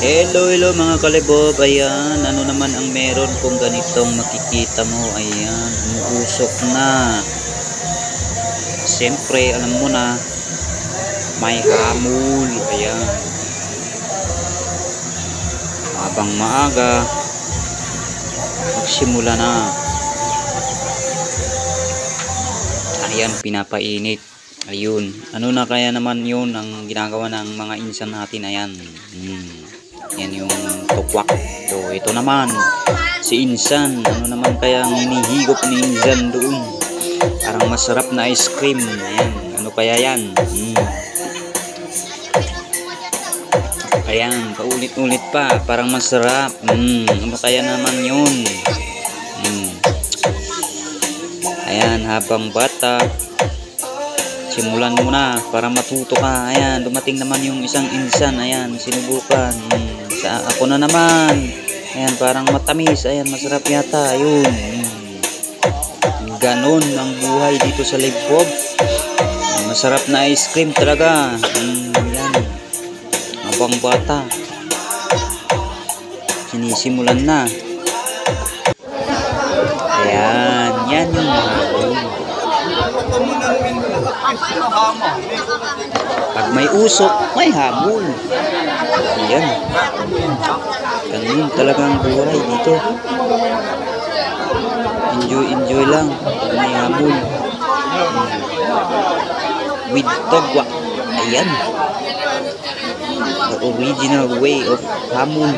Hello mga kalibob, ayan, ano naman ang meron kung ganitong makikita mo, ayan, umuusok na. Siyempre, alam mo na, may hamul, ayan. Habang maaga, magsimula na. Ayan, pinapainit. Ayun, ano na kaya naman yun ang ginagawa ng mga insan natin, ayan. Yan yung tukwak. So ito naman si insan, ano naman kaya ang hinihigop ni insan doon? Parang masarap na ice cream. Ayan, ano kaya yan? Ayan, paulit-ulit pa, parang masarap. Ano kaya naman yun? Ayan, habang bata, simulan mo na para matuto ka. Ayan, dumating naman yung isang insan. Ayan, sinubukan. Ako na naman. Ayan, parang matamis. Ayan, masarap yata. Ayun. Ganon ang buhay dito sa Libob. Masarap na ice cream talaga. Ayan. Habang bata, sinisimulan na. Ayan, yan yung pag may usok, may hamul. Ayan. Ganun talagang buhay dito. Enjoy lang pag may hamul. With togwa. Ayan. The original way of hamul.